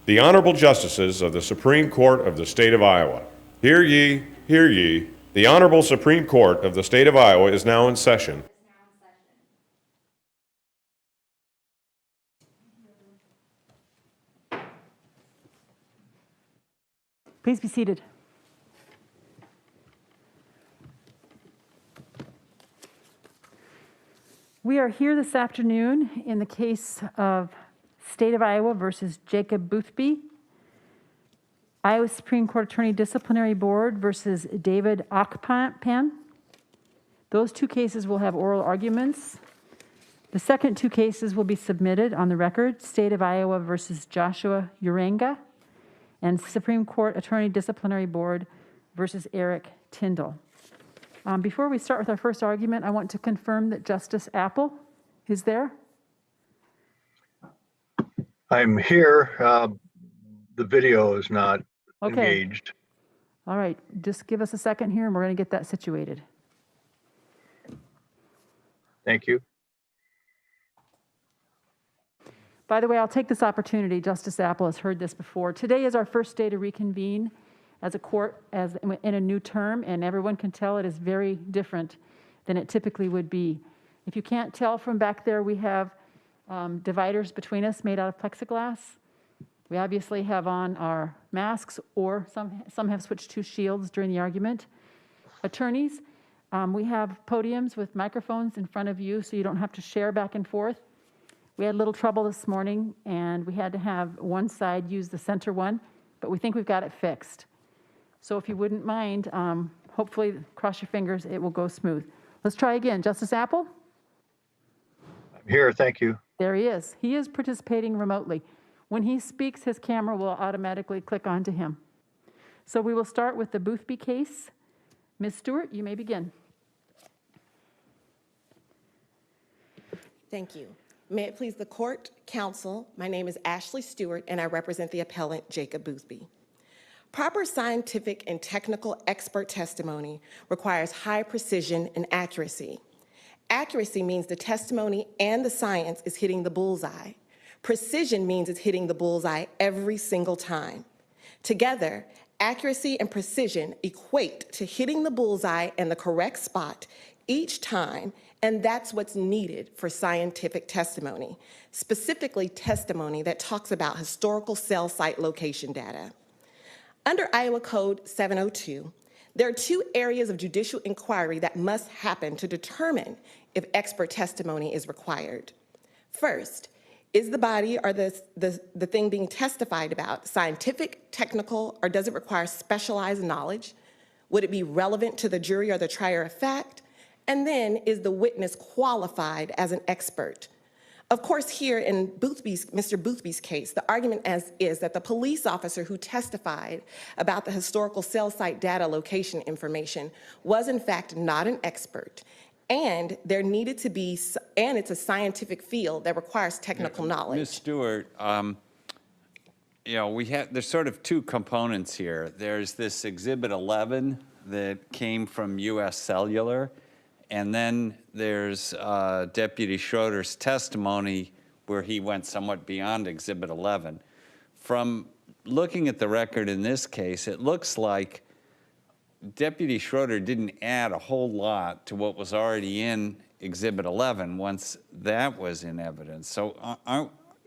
The Honorable Justices of the Supreme Court of the State of Iowa. Hear ye, hear ye. The Honorable Supreme Court of the State of Iowa is now in session. Please be seated. We are here this afternoon in the case of State of Iowa versus Jacob Boothby, Iowa Supreme Court Attorney Disciplinary Board versus David Applicant. Those two cases will have oral arguments. The second two cases will be submitted on the record, State of Iowa versus Joshua Uranga, and Supreme Court Attorney Disciplinary Board versus Eric Tyndall. Before we start with our first argument, I want to confirm that Justice Apple is there. I'm here. The video is not engaged. All right, just give us a second here and we're going to get that situated. Thank you. By the way, I'll take this opportunity, Justice Apple has heard this before. Today is our first day to reconvene as a court in a new term, and everyone can tell it is very different than it typically would be. If you can't tell from back there, we have dividers between us made out of plexiglass. We obviously have on our masks, or some have switched to shields during the argument. Attorneys, we have podiums with microphones in front of you so you don't have to share back and forth. We had a little trouble this morning and we had to have one side use the center one, but we think we've got it fixed. So if you wouldn't mind, hopefully, cross your fingers, it will go smooth. Let's try again. Justice Apple? I'm here. Thank you. There he is. He is participating remotely. When he speaks, his camera will automatically click onto him. So we will start with the Boothby case. Ms. Stewart, you may begin. Thank you. May it please the court, counsel, my name is Ashley Stewart and I represent the appellant Jacob Boothby. Proper scientific and technical expert testimony requires high precision and accuracy. Accuracy means the testimony and the science is hitting the bullseye. Precision means it's hitting the bullseye every single time. Together, accuracy and precision equate to hitting the bullseye in the correct spot each time, and that's what's needed for scientific testimony, specifically testimony that talks about historical cell site location data. Under Iowa Code 702, there are two areas of judicial inquiry that must happen to determine if expert testimony is required. First, is the body or the thing being testified about scientific, technical, or does it require specialized knowledge? Would it be relevant to the jury or the trier of fact? And then, is the witness qualified as an expert? Of course, here in Mr. Boothby's case, the argument is that the police officer who testified about the historical cell site data location information was in fact not an expert, and there needed to be, and it's a scientific field that requires technical knowledge. Ms. Stewart, you know, there's sort of two components here. There's this Exhibit 11 that came from U.S. Cellular, and then there's Deputy Schroeder's testimony where he went somewhat beyond Exhibit 11. From looking at the record in this case, it looks like Deputy Schroeder didn't add a whole lot to what was already in Exhibit 11 once that was in evidence. So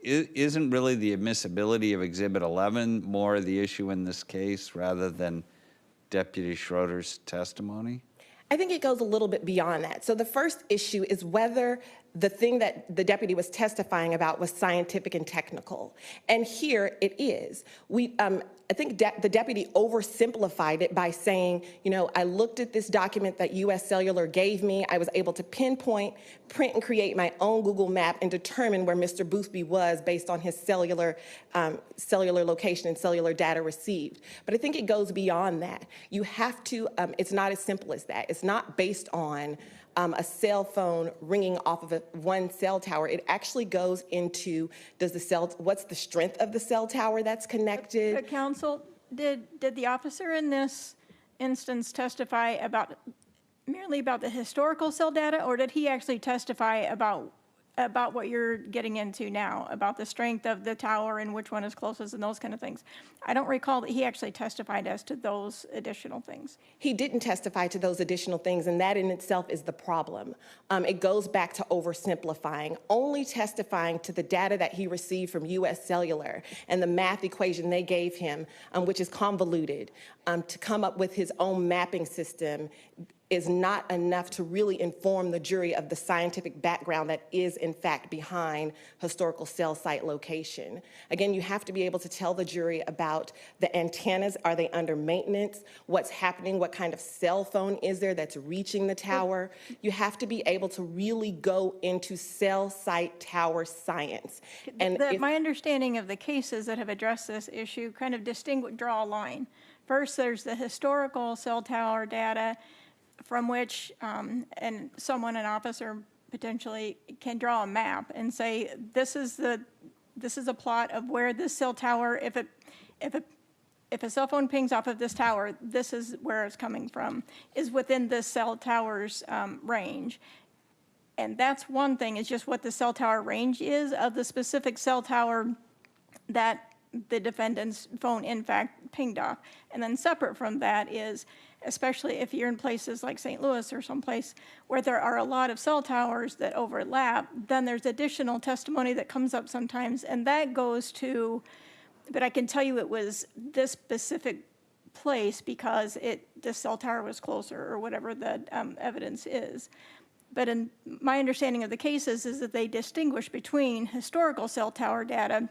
isn't really the admissibility of Exhibit 11 more the issue in this case rather than Deputy Schroeder's testimony? I think it goes a little bit beyond that. So the first issue is whether the thing that the deputy was testifying about was scientific and technical. And here it is. I think the deputy oversimplified it by saying, you know, I looked at this document that U.S. Cellular gave me. I was able to pinpoint, print, and create my own Google map and determine where Mr. Boothby was based on his cellular location and cellular data received. But I think it goes beyond that. You have to, it's not as simple as that. It's not based on a cell phone ringing off of one cell tower. It actually goes into, what's the strength of the cell tower that's connected? Counsel, did the officer in this instance testify merely about the historical cell data, or did he actually testify about about what you're getting into now, about the strength of the tower and which one is closest and those kind of things. I don't recall that he actually testified as to those additional things. He didn't testify to those additional things, and that in itself is the problem. It goes back to oversimplifying, only testifying to the data that he received from U.S. Cellular and the math equation they gave him, which is convoluted, to come up with his own mapping system is not enough to really inform the jury of the scientific background that is, in fact, behind historical cell site location. Again, you have to be able to tell the jury about the antennas. Are they under maintenance? What's happening? What kind of cell phone is there that's reaching the tower? You have to be able to really go into cell site tower science. And My understanding of the cases that have addressed this issue kind of draw a line. First, there's the historical cell tower data from which an officer potentially can draw a map and say, this is a plot of where this cell tower, if a cell phone pings off of this tower, this is where it's coming from, is within this cell tower's range. And that's one thing, is just what the cell tower range is of the specific cell tower that the defendant's phone in fact pinged off. And then separate from that is, especially if you're in places like St. Louis or someplace where there are a lot of cell towers that overlap, then there's additional testimony that comes up sometimes, and that goes to, but I can tell you it was this specific place because the cell tower was closer or whatever the evidence is. But in my understanding of the cases is that they distinguish between historical cell tower data,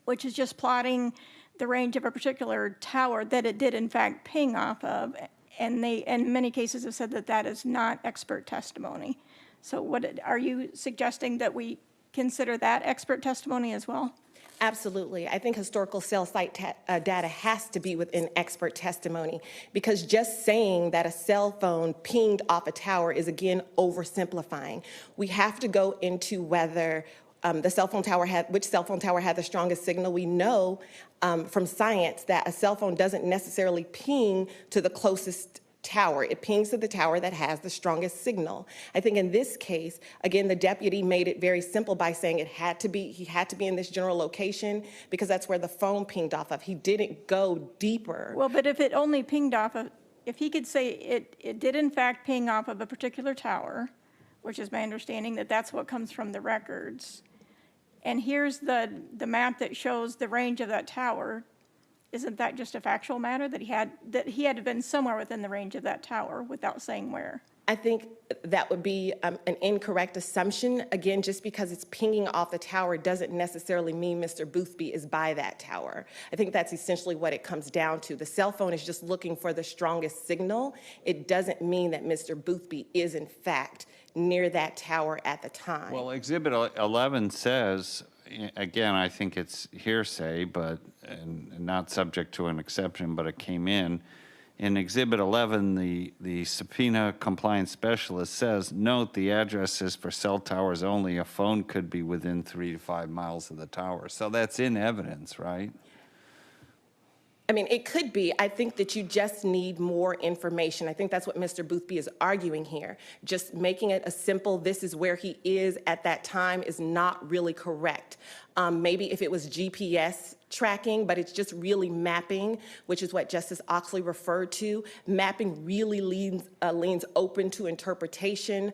which is just plotting the range of a particular tower that it did in fact ping off of, and they, in many cases, have said that that is not expert testimony. So what, are you suggesting that we consider that expert testimony as well? Absolutely. I think historical cell site data has to be within expert testimony, because just saying that a cell phone pinged off a tower is, again, oversimplifying. We have to go into whether which cell phone tower had the strongest signal. We know from science that a cell phone doesn't necessarily ping to the closest tower. It pings to the tower that has the strongest signal. I think in this case, again, the deputy made it very simple by saying he had to be in this general location because that's where the phone pinged off of. He didn't go deeper. Well, but if it only pinged off of, if he could say it did in fact ping off of a particular tower, which is my understanding that that's what comes from the records, and here's the map that shows the range of that tower, isn't that just a factual matter that he had been somewhere within the range of that tower without saying where? I think that would be an incorrect assumption. Again, just because it's pinging off the tower doesn't necessarily mean Mr. Boothby is by that tower. I think that's essentially what it comes down to. The cell phone is just looking for the strongest signal. It doesn't mean that Mr. Boothby is, in fact, near that tower at the time. Well, Exhibit 11 says, again, I think it's hearsay, but and not subject to an exception, but it came in. In Exhibit 11, the subpoena compliance specialist says, note the addresses for cell towers only. A phone could be within 3 to 5 miles of the tower. So that's in evidence, right? I mean, it could be. I think that you just need more information. I think that's what Mr. Boothby is arguing here. Just making it a simple, this is where he is at that time is not really correct. Maybe if it was GPS tracking, but it's just really mapping, which is what Justice Oxley referred to. Mapping really leans open to interpretation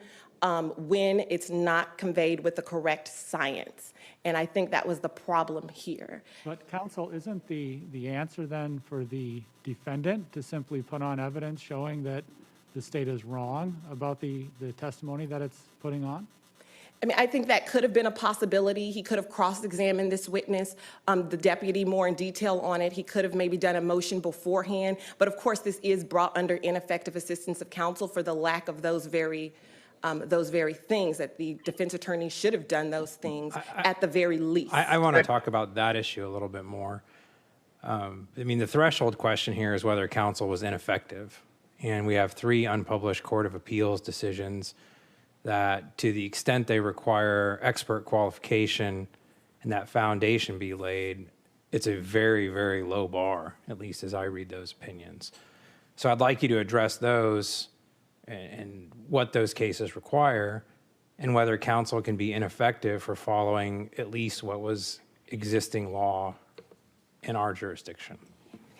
when it's not conveyed with the correct science. And I think that was the problem here. But counsel, isn't the answer then for the defendant to simply put on evidence showing that the state is wrong about the testimony that it's putting on? I mean, I think that could have been a possibility. He could have cross-examined this witness, the deputy, more in detail on it. He could have maybe done a motion beforehand. But of course, this is brought under ineffective assistance of counsel for the lack of those very things, that the defense attorney should have done those things at the very least. I want to talk about that issue a little bit more. I mean, the threshold question here is whether counsel was ineffective. And we have 3 unpublished Court of Appeals decisions that, to the extent they require expert qualification and that foundation be laid, it's a very, very low bar, at least as I read those opinions. So I'd like you to address those and what those cases require, and whether counsel can be ineffective for following at least what was existing law in our jurisdiction.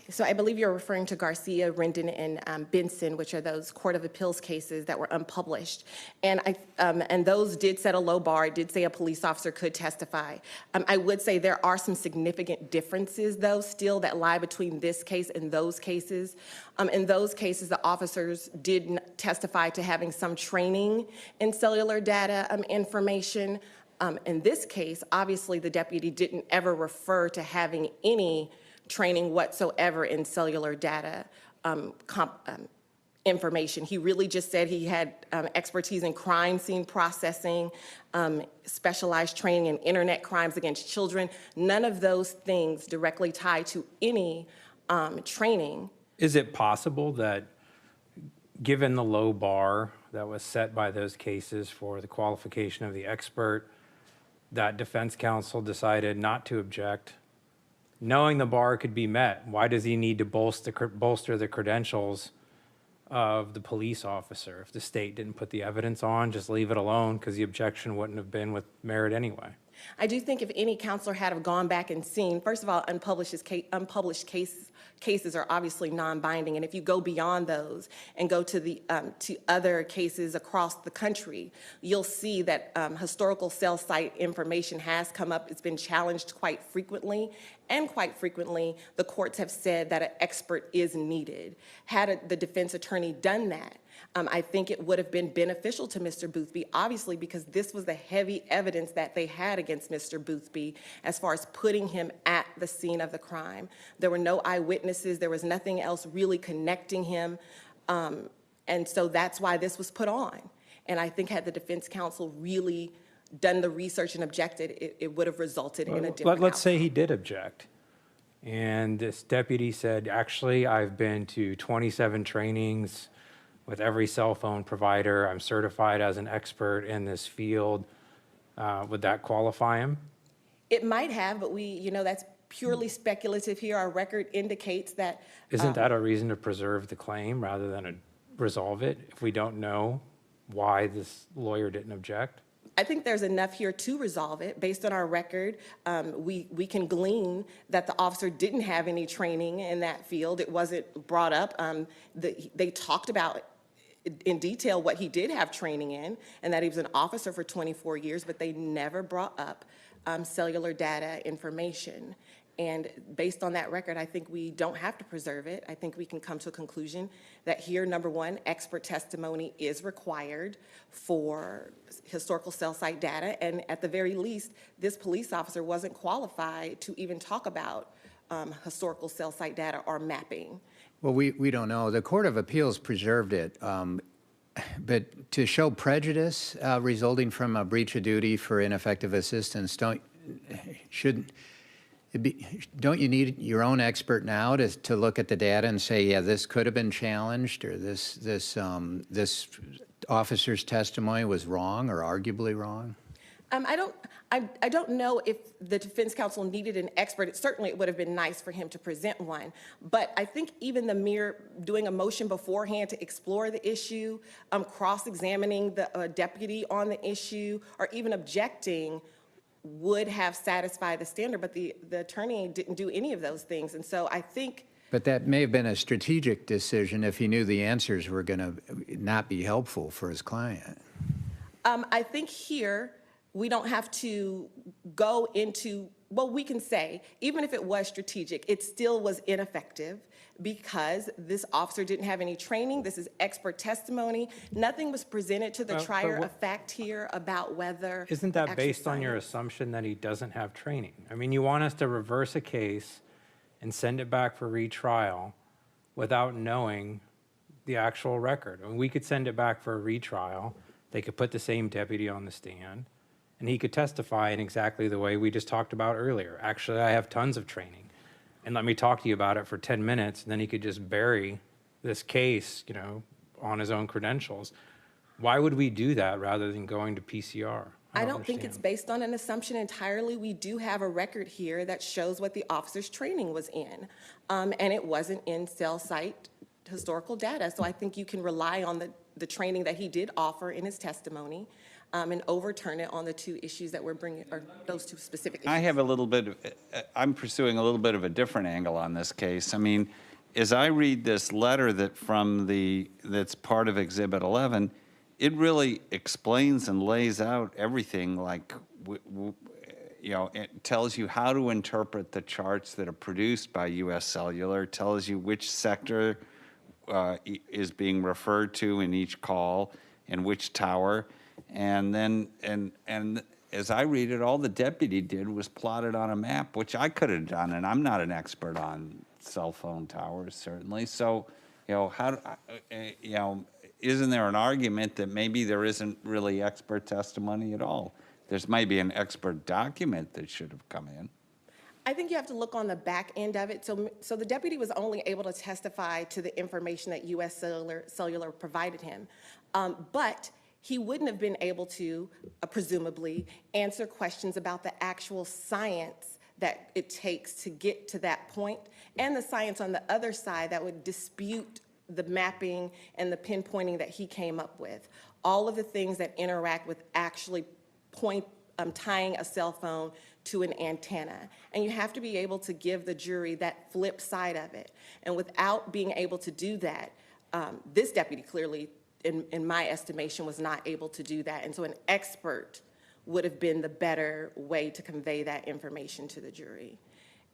So I believe you're referring to Garcia, Rendon, and Benson, which are those Court of Appeals cases that were unpublished. And those did set a low bar. It did say a police officer could testify. I would say there are some significant differences, though, still that lie between this case and those cases. In those cases, the officers did testify to having some training in cellular data information. In this case, obviously, the deputy didn't ever refer to having any training whatsoever in cellular data information. He really just said he had expertise in crime scene processing, specialized training in internet crimes against children. None of those things directly tie to any training. Is it possible that, given the low bar that was set by those cases for the qualification of the expert, that defense counsel decided not to object? Knowing the bar could be met, why does he need to bolster the credentials of the police officer? If the state didn't put the evidence on, just leave it alone, because the objection wouldn't have been with merit anyway. I do think if any counselor had have gone back and seen, first of all, unpublished cases are obviously non-binding, and if you go beyond those and go to the to other cases across the country, you'll see that historical cell site information has come up. It's been challenged quite frequently, and quite frequently, the courts have said that an expert is needed. Had the defense attorney done that, I think it would have been beneficial to Mr. Boothby, obviously, because this was the heavy evidence that they had against Mr. Boothby as far as putting him at the scene of the crime. There were no eyewitnesses. There was nothing else really connecting him. And so that's why this was put on. And I think had the defense counsel really done the research and objected, it would have resulted in a different Let's say outcome. he did object. And this deputy said, actually, I've been to 27 trainings with every cell phone provider. I'm certified as an expert in this field. Would that qualify him? It might have, but that's purely speculative here. Our record indicates that. Isn't that a reason to preserve the claim rather than resolve it if we don't know why this lawyer didn't object? I think there's enough here to resolve it. Based on our record, we can glean that the officer didn't have any training in that field. It wasn't brought up. They talked about in detail what he did have training in, and that he was an officer for 24 years, but they never brought up cellular data information. And based on that record, I think we don't have to preserve it. I think we can come to a conclusion that here, number one, expert testimony is required for historical cell site data. And at the very least, this police officer wasn't qualified to even talk about historical cell site data or mapping. Well, we don't know. The Court of Appeals preserved it. But to show prejudice resulting from a breach of duty for ineffective assistance, don't you need your own expert now to look at the data and say, yeah, this could have been challenged, or this officer's testimony was wrong or arguably wrong? I don't know if the defense counsel needed an expert. Certainly, it would have been nice for him to present one. But I think even the mere doing a motion beforehand to explore the issue, cross-examining the deputy on the issue, or even objecting would have satisfied the standard. But the attorney didn't do any of those things. And so I think. But that may have been a strategic decision if he knew the answers were going to not be helpful for his client. I think here, we don't have to go into, well, we can say, even if it was strategic, it still was ineffective because this officer didn't have any training. This is expert testimony. Nothing was presented to the trier of fact here about whether. Isn't that based on your assumption that he doesn't have training? I mean, you want us to reverse a case and send it back for retrial without knowing the actual record. I mean, we could send it back for a retrial. They could put the same deputy on the stand, and he could testify in exactly the way we just talked about earlier. Actually, I have tons of training, and let me talk to you about it for 10 minutes, and then he could just bury this case, on his own credentials. Why would we do that rather than going to PCR? I don't think it's based on an assumption entirely. We do have a record here that shows what the officer's training was in, and it wasn't in cell site historical data. So I think you can rely on the training that he did offer in his testimony. and overturn it on the two issues that we're bringing, or those two specific issues. I have a little bit of, I'm pursuing a little bit of a different angle on this case. I mean, as I read this letter that's part of Exhibit 11, it really explains and lays out everything, like, it tells you how to interpret the charts that are produced by U.S. Cellular, tells you which sector is being referred to in each call and which tower. And then, and as I read it, all the deputy did was plot it on a map, which I could have done, and I'm not an expert on cell phone towers, certainly. So, isn't there an argument that maybe there isn't really expert testimony at all? There's maybe an expert document that should have come in. I think you have to look on the back end of it. So the deputy was only able to testify to the information that U.S. Cellular provided him. But he wouldn't have been able to, presumably, answer questions about the actual science that it takes to get to that point, and the science on the other side that would dispute the mapping and the pinpointing that he came up with. All of the things that interact with actually tying a cell phone to an antenna. And you have to be able to give the jury that flip side of it. And without being able to do that, this deputy clearly, in my estimation, was not able to do that. And so an expert would have been the better way to convey that information to the jury.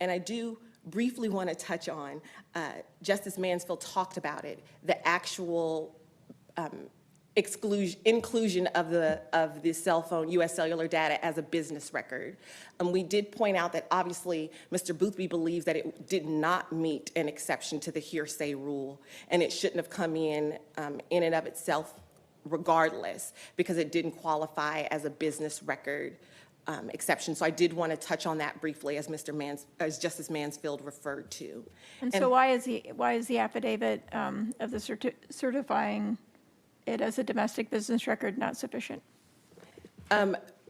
And I do briefly want to touch on, Justice Mansfield talked about it, the actual inclusion of the cell phone, U.S. Cellular data as a business record. We did point out that obviously Mr. Boothby believes that it did not meet an exception to the hearsay rule, and it shouldn't have come in and of itself regardless, because it didn't qualify as a business record exception. So I did want to touch on that briefly, as as Justice Mansfield referred to. And so why is the affidavit of the certifying it as a domestic business record not sufficient?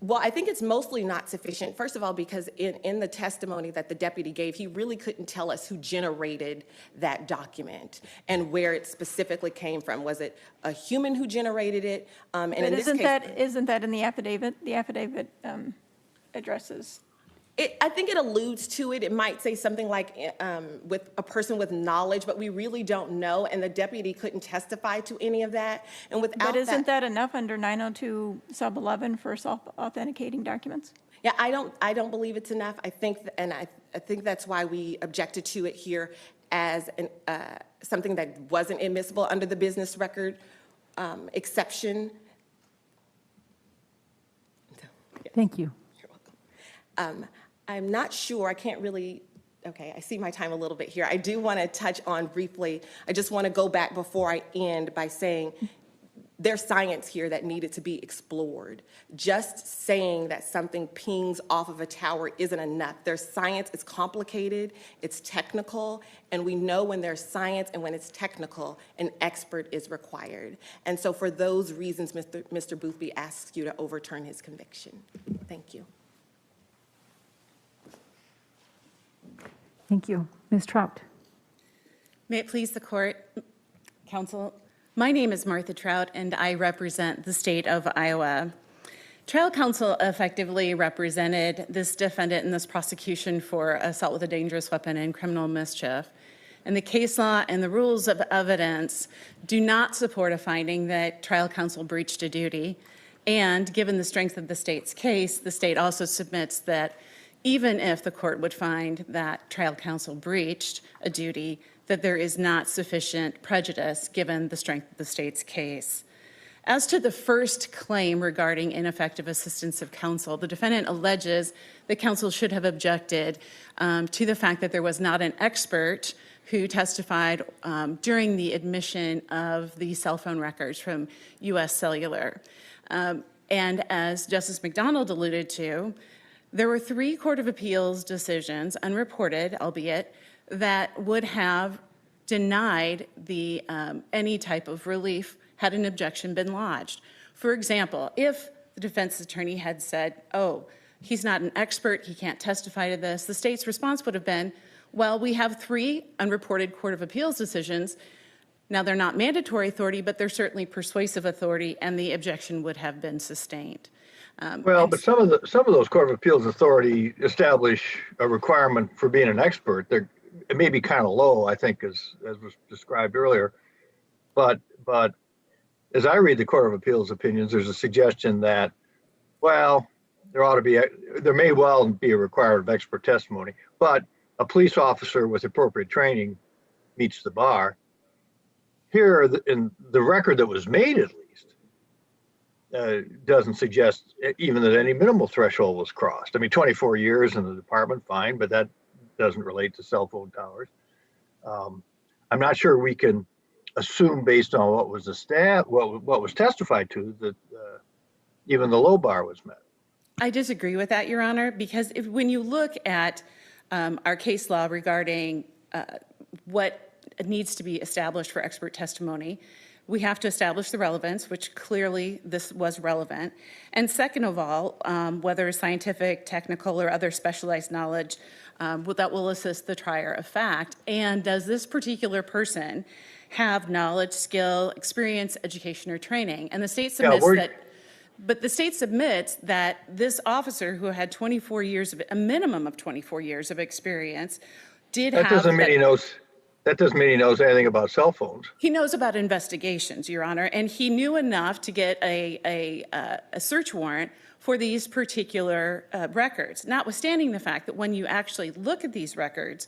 Well, I think it's mostly not sufficient. First of all, because in the testimony that the deputy gave, he really couldn't tell us who generated that document and where it specifically came from. Was it a human who generated it? And But in this case, isn't that in the affidavit? The affidavit addresses. I think it alludes to it. It might say something like with a person with knowledge, but we really don't know, and the deputy couldn't testify to any of that. And without But isn't that enough under 902 sub 11 for self-authenticating documents? Yeah, I don't believe it's enough. I think that's why we objected to it here as something that wasn't admissible under the business record exception. Thank you. You're welcome. I'm not sure, I can't really, okay, I see my time a little bit here. I do want to touch on briefly, I just want to go back before I end by saying there's science here that needed to be explored. Just saying that something pings off of a tower isn't enough. There's science, it's complicated, it's technical, and we know when there's science and when it's technical, an expert is required. And so for those reasons, Mr. Boothby asks you to overturn his conviction. Thank you. Thank you. Ms. Trout. May it please the court, counsel. My name is Martha Trout, and I represent the state of Iowa. Trial counsel effectively represented this defendant in this prosecution for assault with a dangerous weapon and criminal mischief. And the case law and the rules of evidence do not support a finding that trial counsel breached a duty. And given the strength of the state's case, the state also submits that even if the court would find that trial counsel breached a duty, that there is not sufficient prejudice given the strength of the state's case. As to the first claim regarding ineffective assistance of counsel, the defendant alleges that counsel should have objected to the fact that there was not an expert who testified during the admission of the cell phone records from U.S. Cellular. And as Justice McDonald alluded to, there were 3 Court of Appeals decisions, unreported, albeit, that would have denied the any type of relief had an objection been lodged. For example, if the defense attorney had said, oh, he's not an expert, he can't testify to this, the state's response would have been, well, we have 3 unreported Court of Appeals decisions. Now, they're not mandatory authority, but they're certainly persuasive authority, and the objection would have been sustained. Well, And but some of those Court of Appeals authority establish a requirement for being an expert. It may be kind of low, I think, as was described earlier. But as I read the Court of Appeals opinions, there's a suggestion that, well, there may well be a requirement of expert testimony, but a police officer with appropriate training meets the bar. Here, in the record that was made, at least, doesn't suggest even that any minimal threshold was crossed. I mean, 24 years in the department, fine, but that doesn't relate to cell phone towers. I'm not sure we can assume based on what was what was testified to that even the low bar was met. I disagree with that, Your Honor, because when you look at our case law regarding what needs to be established for expert testimony, we have to establish the relevance, which clearly this was relevant. And second of all, whether scientific, technical, or other specialized knowledge that will assist the trier of fact. And does this particular person have knowledge, skill, experience, education, or training? And the state submits but the state submits that this officer who had 24 years a minimum of 24 years of experience That doesn't mean he knows anything about cell phones. He knows about investigations, Your Honor, and he knew enough to get a search warrant for these particular records, notwithstanding the fact that when you actually look at these records,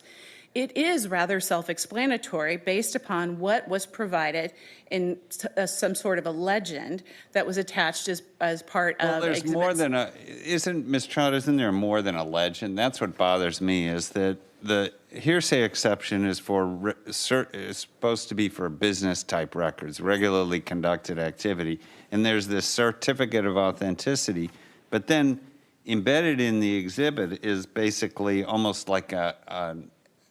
it is rather self-explanatory based upon what was provided in some sort of a legend that was attached as part of Well, there's exhibits. more than Ms. Trout, isn't there more than a legend? That's what bothers me, is that the hearsay exception is is supposed to be for business type records, regularly conducted activity. And there's this certificate of authenticity, but then embedded in the exhibit is basically almost like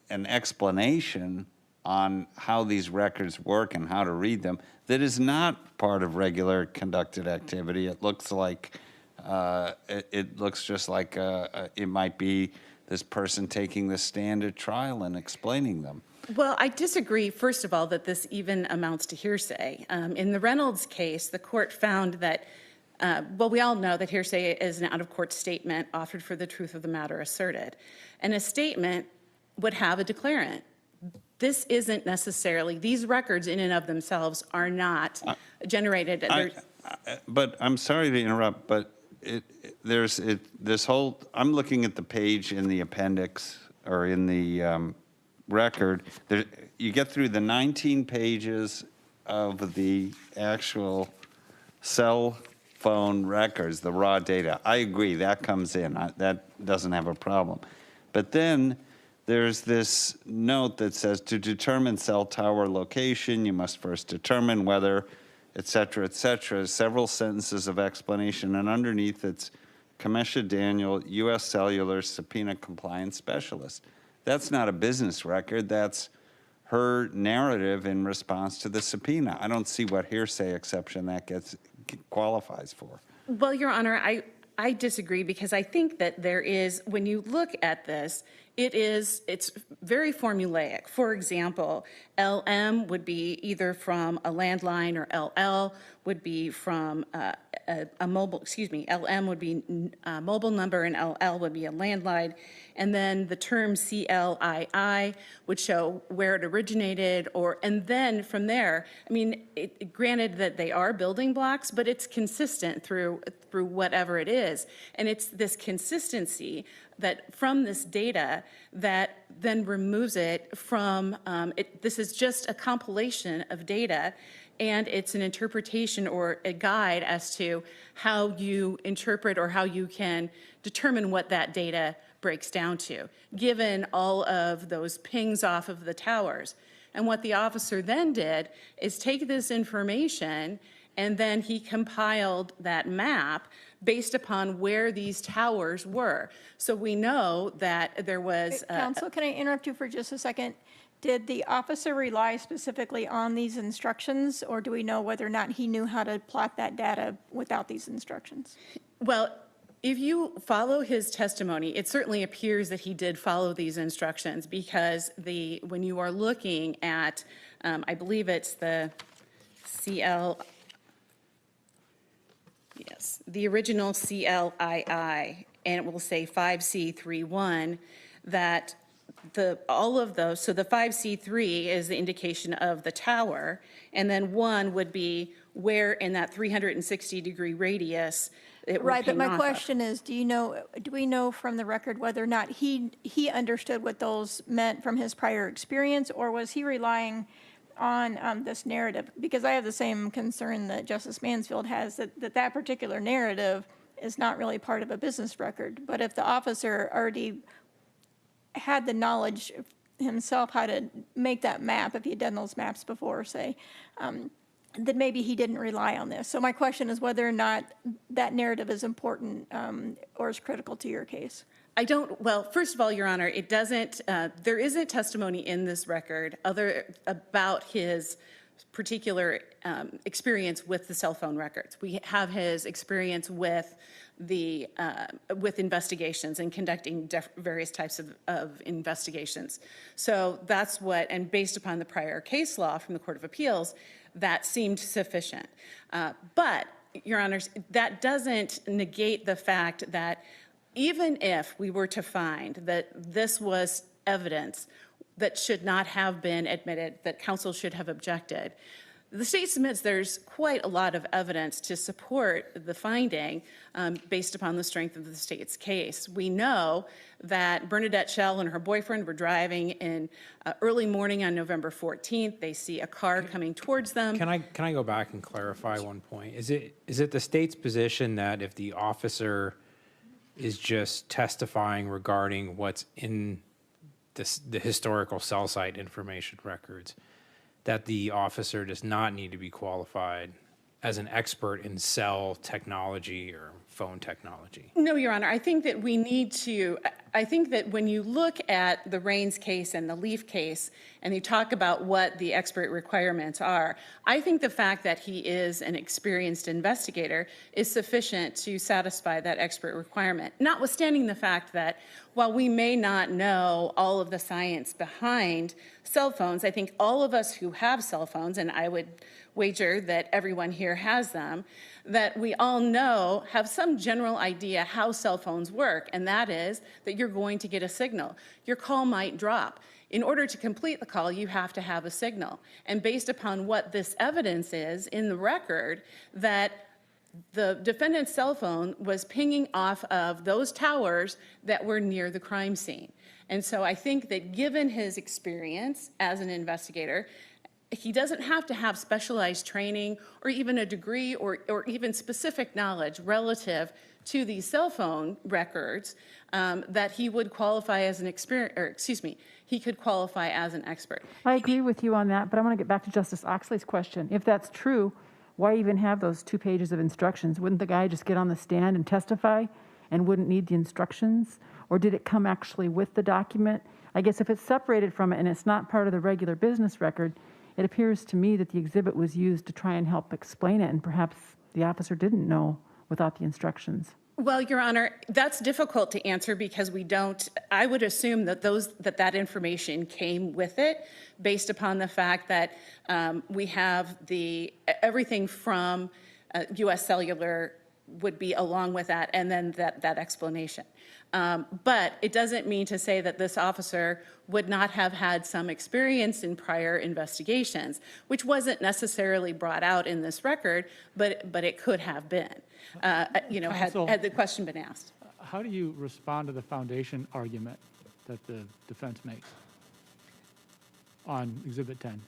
an explanation on how these records work and how to read them that is not part of regular conducted activity. It looks like, it looks just like it might be this person taking the stand at trial and explaining them. Well, I disagree, first of all, that this even amounts to hearsay. In the Reynolds case, the court found that, well, we all know that hearsay is an out-of-court statement offered for the truth of the matter asserted. And a statement would have a declarant. This isn't necessarily, these records in and of themselves are not generated. But I'm sorry to interrupt, but this whole, I'm looking at the page in the appendix or in the record. You get through the 19 pages of the actual cell phone records, the raw data. I agree, that comes in. That doesn't have a problem. But then there's this note that says, to determine cell tower location, you must first determine whether, et cetera, several sentences of explanation, and underneath it's Kamesha Daniel, U.S. Cellular Subpoena Compliance Specialist. That's not a business record, that's her narrative in response to the subpoena. I don't see what hearsay exception that qualifies for. Well, Your Honor, I disagree, because I think that there is, when you look at this, it's very formulaic. For example, LM would be either from a landline, or LL would be from a mobile, LM would be a mobile number and LL would be a landline. And then the term CLII would show where it originated, and then from there, I mean, granted that they are building blocks, but it's consistent through whatever it is. And it's this consistency that from this data that then removes it from, this is just a compilation of data, and it's an interpretation or a guide as to how you interpret or how you can determine what that data breaks down to, given all of those pings off of the towers. And what the officer then did is take this information, and then he compiled that map based upon where these towers were. So we know that there was... Counsel, can I interrupt you for just a second? Did the officer rely specifically on these instructions, or do we know whether or not he knew how to plot that data without these instructions? Well, if you follow his testimony, it certainly appears that he did follow these instructions, because when you are looking at I believe it's the CL, yes, the original CLII, and it will say 5C31, that all of those, so the 5C3 is the indication of the tower, and then 1 would be where in that 360-degree radius it would Right, but ping my off of. question is, do we know from the record whether or not he understood what those meant from his prior experience, or was he relying on this narrative? Because I have the same concern that Justice Mansfield has, that particular narrative is not really part of a business record. But if the officer already had the knowledge himself how to make that map, if he had done those maps before, say, then maybe he didn't rely on this. So my question is whether or not that narrative is important or is critical to your case. Well, first of all, Your Honor, it doesn't, there isn't testimony in this record about his particular experience with the cell phone records. We have his experience with with investigations and conducting various types of investigations. So that's what, and based upon the prior case law from the Court of Appeals, that seemed sufficient. But, Your Honors, that doesn't negate the fact that even if we were to find that this was evidence that should not have been admitted, that counsel should have objected, the state submits there's quite a lot of evidence to support the finding based upon the strength of the state's case. We know that Bernadette Schell and her boyfriend were driving in early morning on November 14th. They see a car coming towards them. Can I go back and clarify one point? Is it the state's position that if the officer is just testifying regarding what's in the historical cell site information records, that the officer does not need to be qualified as an expert in cell technology or phone technology? No, Your Honor. I think that we need to, I think that when you look at the Raines case and the Leaf case, and you talk about what the expert requirements are, I think the fact that he is an experienced investigator is sufficient to satisfy that expert requirement, notwithstanding the fact that while we may not know all of the science behind cell phones, I think all of us who have cell phones, and I would wager that everyone here has them, that we all know, have some general idea how cell phones work, and that is that you're going to get a signal. Your call might drop. In order to complete the call, you have to have a signal. And based upon what this evidence is in the record, that the defendant's cell phone was pinging off of those towers that were near the crime scene. And so I think that given his experience as an investigator, he doesn't have to have specialized training or even a degree or even specific knowledge relative to these cell phone records that he would qualify as an he could qualify as an expert. I agree with you on that, but I want to get back to Justice Oxley's question. If that's true, why even have those 2 pages of instructions? Wouldn't the guy just get on the stand and testify and wouldn't need the instructions? Or did it come actually with the document? I guess if it's separated from it and it's not part of the regular business record, it appears to me that the exhibit was used to try and help explain it, and perhaps the officer didn't know without the instructions. Well, Your Honor, that's difficult to answer because we don't, I would assume that that information came with it based upon the fact that we have everything from U.S. Cellular would be along with that, and then that explanation. But it doesn't mean to say that this officer would not have had some experience in prior investigations, which wasn't necessarily brought out in this record, but it could have been, had the question been asked. How do you respond to the foundation argument that the defense makes on Exhibit 10?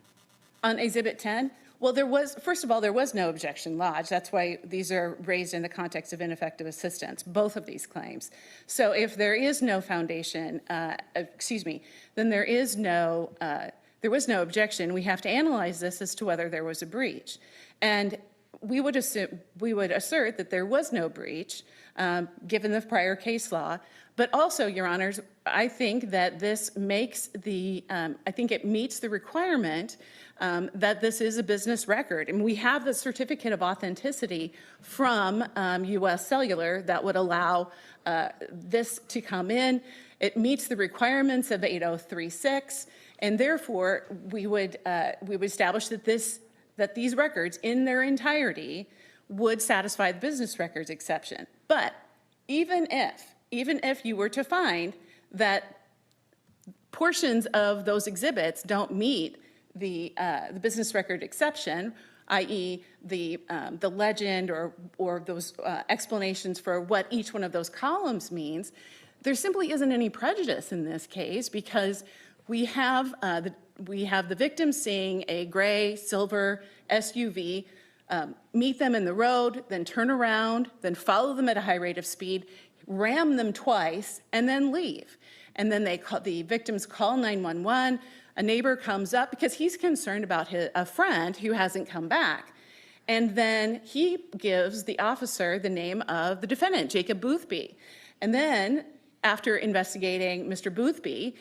On Exhibit 10? Well, first of all, there was no objection lodged. That's why these are raised in the context of ineffective assistance, both of these claims. So if there is no foundation, then there was no objection. We have to analyze this as to whether there was a breach. And we would assert that there was no breach, given the prior case law. But also, Your Honors, I think that this makes I think it meets the requirement that this is a business record. And we have the certificate of authenticity from U.S. Cellular that would allow this to come in. It meets the requirements of 8036. And therefore, we would establish that these records in their entirety would satisfy the business records exception. But even if you were to find that portions of those exhibits don't meet the business record exception, i.e. the legend or those explanations for what each one of those columns means, there simply isn't any prejudice in this case, because we have the victim seeing a gray silver SUV meet them in the road, then turn around, then follow them at a high rate of speed, ram them twice, and then leave. And then the victims call 911. A neighbor comes up because he's concerned about a friend who hasn't come back. And then he gives the officer the name of the defendant, Jacob Boothby. And then, after investigating Mr. Boothby,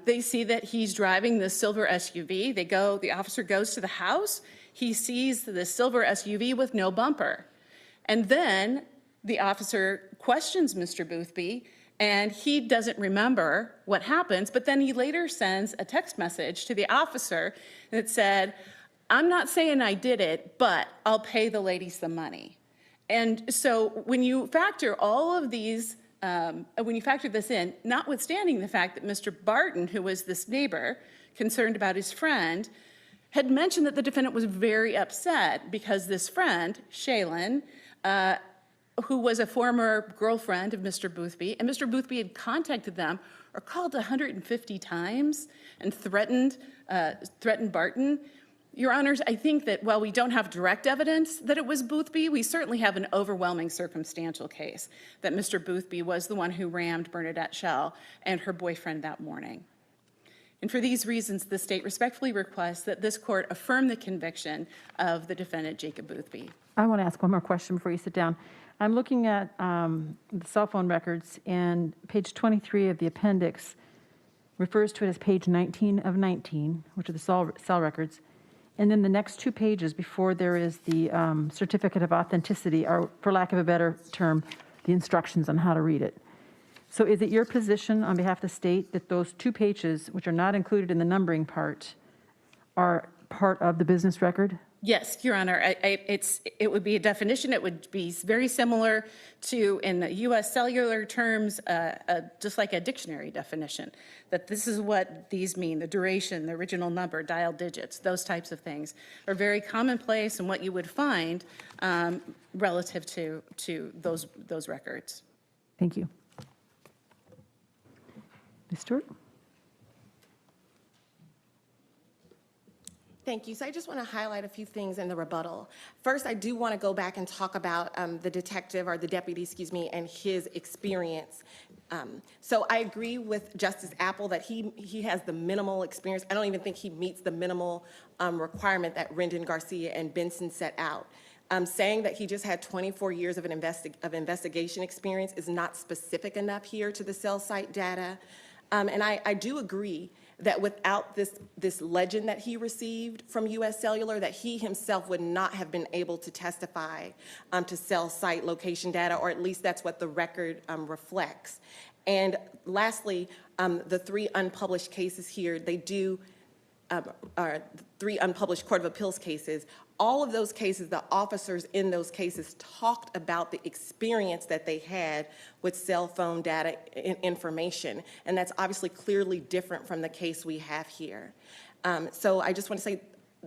they see that he's driving this silver SUV. The officer goes to the house. He sees the silver SUV with no bumper. And then the officer questions Mr. Boothby, and he doesn't remember what happens, but then he later sends a text message to the officer that said, "I'm not saying I did it, but I'll pay the lady some money." And so when you factor all of these, when you factor this in, notwithstanding the fact that Mr. Barton, who was this neighbor concerned about his friend, had mentioned that the defendant was very upset because this friend, Shaylin, who was a former girlfriend of Mr. Boothby, and Mr. Boothby had contacted them or called 150 times and threatened Barton. Your Honors, I think that while we don't have direct evidence that it was Boothby, we certainly have an overwhelming circumstantial case that Mr. Boothby was the one who rammed Bernadette Schell and her boyfriend that morning. And for these reasons, the state respectfully requests that this court affirm the conviction of the defendant, Jacob Boothby. I want to ask one more question before you sit down. I'm looking at the cell phone records, and page 23 of the appendix refers to it as page 19 of 19, which are the cell records. And then the next two pages before there is the certificate of authenticity, or for lack of a better term, the instructions on how to read it. So is it your position on behalf of the state that those two pages, which are not included in the numbering part, are part of the business record? Yes, Your Honor. It would be a definition. It would be very similar to, in the U.S. cellular terms, just like a dictionary definition, that this is what these mean, the duration, the original number, dial digits, those types of things are very commonplace and what you would find relative to those records. Thank you. Ms. Stewart? Thank you. So I just want to highlight a few things in the rebuttal. First, I do want to go back and talk about the detective, or the deputy, excuse me, and his experience. So I agree with Justice Apple that he has the minimal experience. I don't even think he meets the minimal requirement that Rendon, Garcia, and Benson set out. Saying that he just had 24 years of investigation experience is not specific enough here to the cell site data. And I do agree that without this legend that he received from U.S. Cellular, that he himself would not have been able to testify to cell site location data, or at least that's what the record reflects. And lastly, the three unpublished cases here, are three unpublished Court of Appeals cases. All of those cases, the officers in those cases talked about the experience that they had with cell phone data information, and that's obviously clearly different from the case we have here. So I just want to say,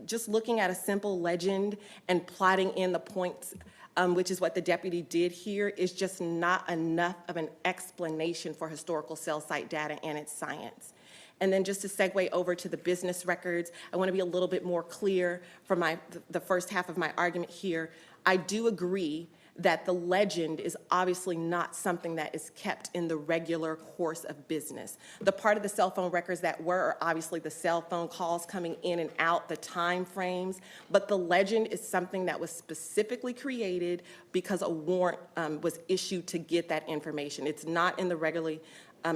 just looking at a simple legend and plotting in the points, which is what the deputy did here, is just not enough of an explanation for historical cell site data and its science. And then just to segue over to the business records, I want to be a little bit more clear from the first half of my argument here. I do agree that the legend is obviously not something that is kept in the regular course of business. The part of the cell phone records that were obviously the cell phone calls coming in and out, the time frames, but the legend is something that was specifically created because a warrant was issued to get that information. It's not in the regularly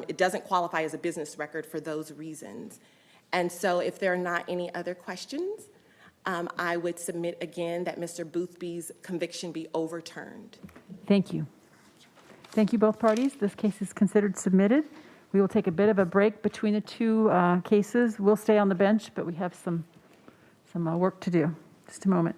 it doesn't qualify as a business record for those reasons. And so if there are not any other questions, I would submit again that Mr. Boothby's conviction be overturned. Thank you. Thank you, both parties. This case is considered submitted. We will take a bit of a break between the two cases. We'll stay on the bench, but we have some work to do. Just a moment.